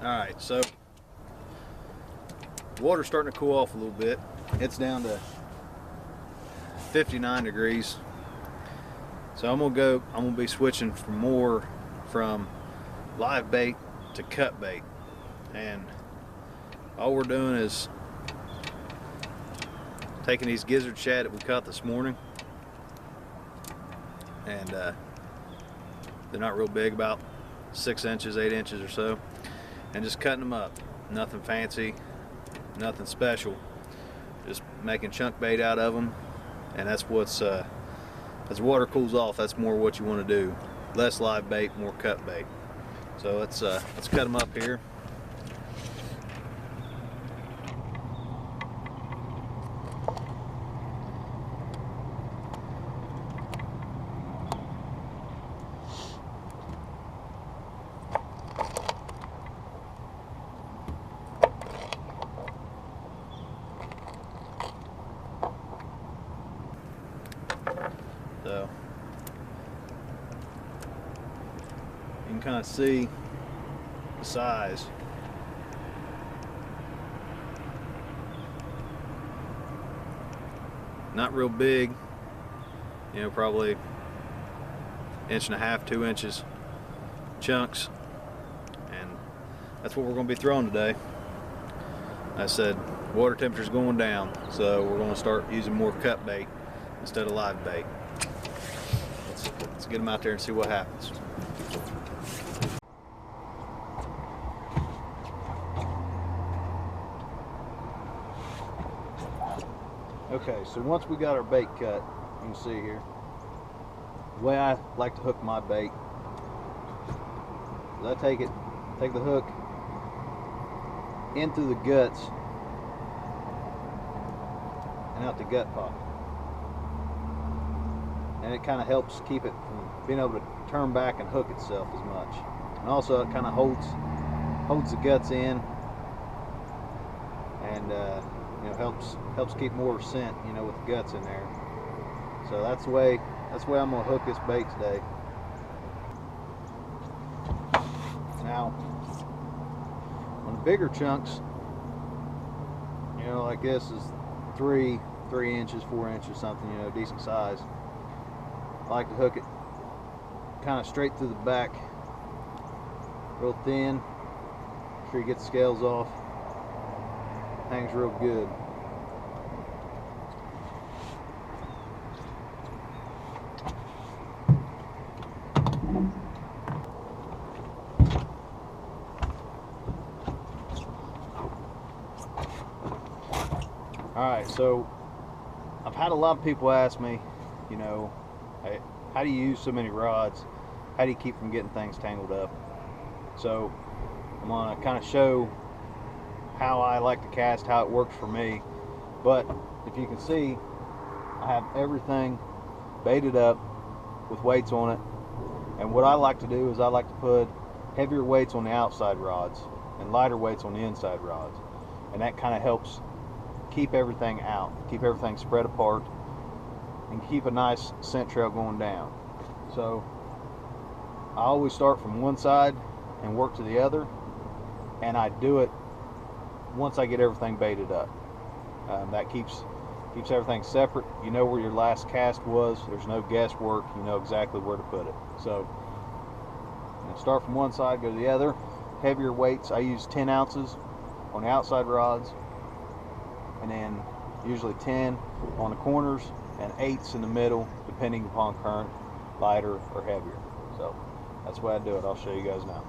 Alright, so the water's starting to cool off a little bit. It's down to 59 degrees. So I'm gonna be switching from live bait to cut bait. And all we're doing is taking these gizzard shad that we caught this morning, and they're not real big, about 6 inches, 8 inches or so, and just cutting them up. Nothing fancy, nothing special, just making chunk bait out of them. And that's what's as water cools off, that's more what you want to do. Less live bait, more cut bait. So let's cut them up here. So you can kind of see the size. Not real big, you know, probably 1.5 to 2 inches chunks, and that's what we're going to be throwing today. I said water temperature's going down, so we're going to start using more cut bait instead of live bait. Let's get them out there and see what happens. Okay, so once we got our bait cut, you can see here, the way I like to hook my bait is I take the hook in through the guts and out the gut pocket. And it kind of helps keep it from being able to turn back and hook itself as much. And also it kind of holds the guts in, and you know, helps keep more scent, you know, with the guts in there. So that's the way I'm gonna hook this bait today. Now, on the bigger chunks, you know, like this is 3 inches, 4 inches, something, you know, decent size. I like to hook it kind of straight through the back, real thin. Make sure you get the scales off. Hangs real good. Alright, so I've had a lot of people ask me, you know, hey, how do you use so many rods? How do you keep from getting things tangled up? So I'm going to kind of show how I like to cast, how it works for me. But if you can see, I have everything baited up with weights on it. And what I like to do is I like to put heavier weights on the outside rods and lighter weights on the inside rods. And that kind of helps keep everything out, keep everything spread apart, and keep a nice scent trail going down. So I always start from one side and work to the other, and I do it once I get everything baited up. That keeps everything separate. You know where your last cast was. There's no guesswork. You know exactly where to put it. So start from one side, go to the other. Heavier weights, I use 10 ounces on the outside rods, and then usually 10 on the corners and 8s in the middle, depending upon current, lighter or heavier. So that's the way I do it. I'll show you guys now.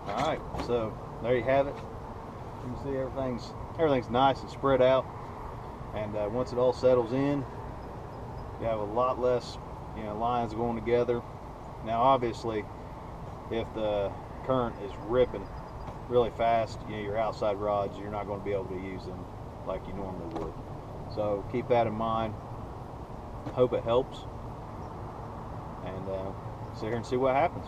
Alright, so there you have it. You can see everything's nice and spread out, and once it all settles in, you have a lot less, lines going together. Now obviously, if the current is ripping really fast, your outside rods, you're not going to be able to use them like you normally would. So keep that in mind. Hope it helps, and sit here and see what happens.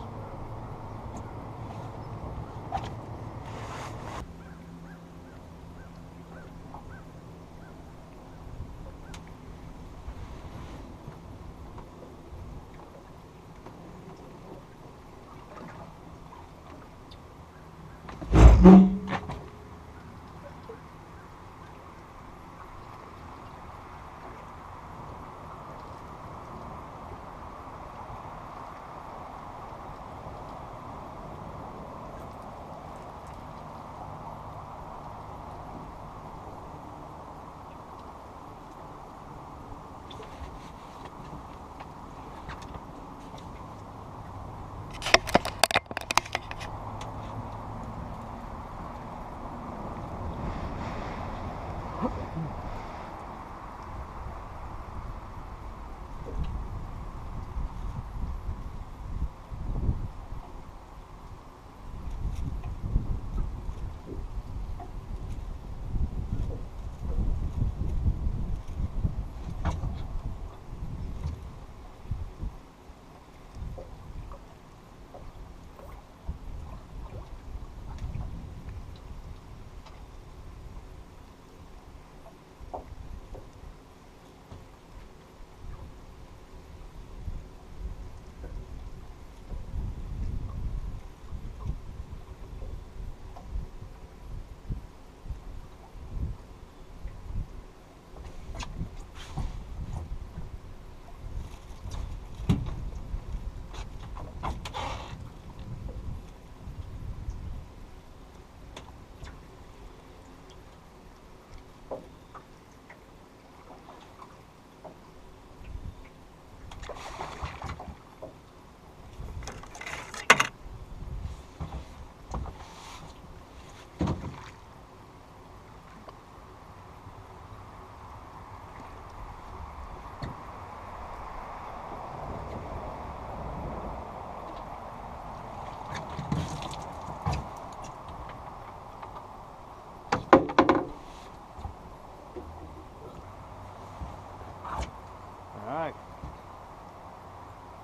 Alright,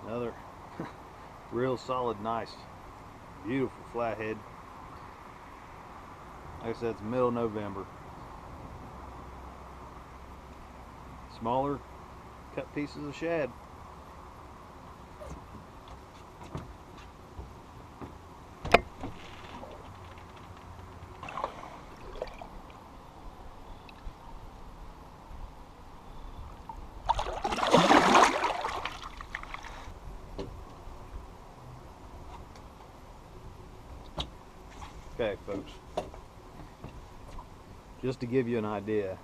another real solid, nice, beautiful flathead. Like I said, it's middle of November. Smaller cut pieces of shad. Okay, folks, just to give you an idea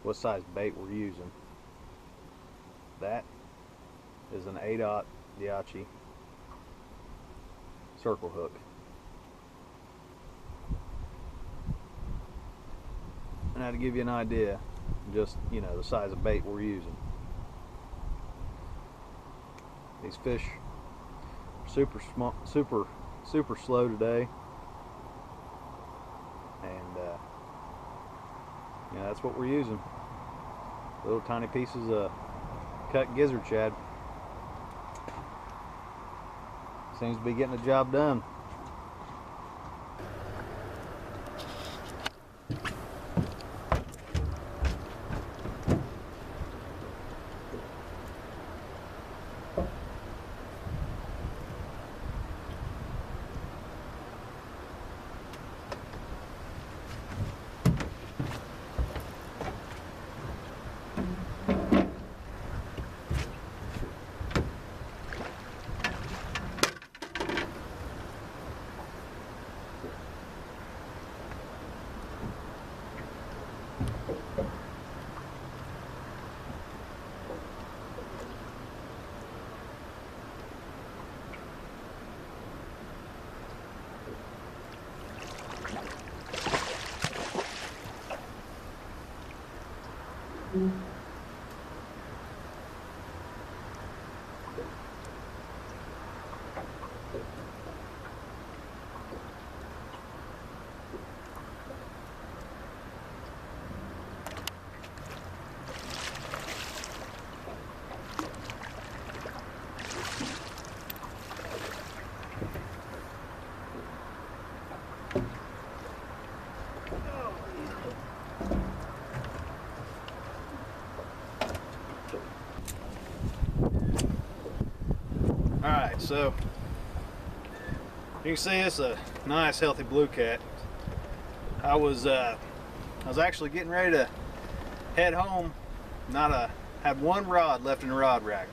what size bait we're using, that is an 8/0 Diachi circle hook. And now to give you an idea, just the size of bait we're using. These fish are super small, super slow today. And that's what we're using. Little tiny pieces of cut gizzard shad. Seems to be getting the job done. Alright, so you can see it's a nice healthy blue cat. I was actually getting ready to head home, have one rod left in the rod rack.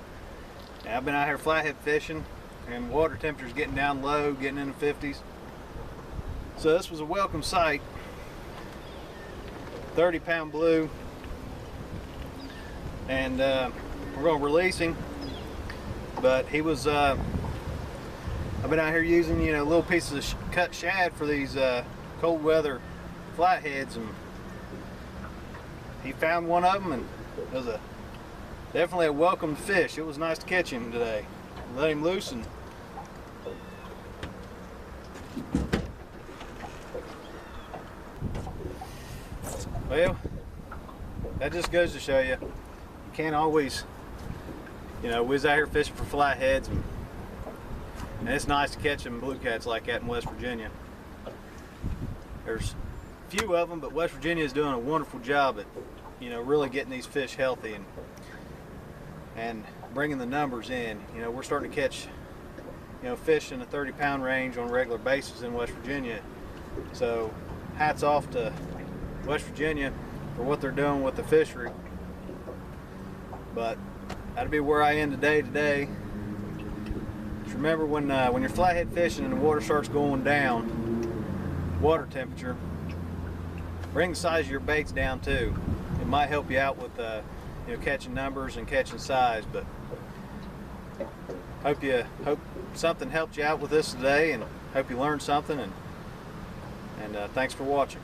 And I've been out here flathead fishing and water temperatures getting down low, getting in the 50s. So this was a welcome sight. 30-pound blue, and we're going to release him. But he was, I've been out here using, you know, little pieces of cut shad for these cold weather flatheads, and he found one of them, and it was definitely a welcome fish. It was nice to catch him today. Let him loose, and well, that just goes to show you can't always, you know, we was out here fishing for flatheads, and it's nice to catch them blue cats like that in West Virginia. There's a few of them, but West Virginia is doing a wonderful job at, you know, really getting these fish healthy and bringing the numbers in. You know, we're starting to catch, you know, fish in the 30-pound range on a regular basis in West Virginia. So hats off to West Virginia for what they're doing with the fishery. But that'll be where I end today. Just remember, when you're flathead fishing and the water starts going down, water temperature, bring the size of your baits down too. It might help you out with you know, catching numbers and catching size. But hope something helped you out with this today, and hope you learned something. And thanks for watching.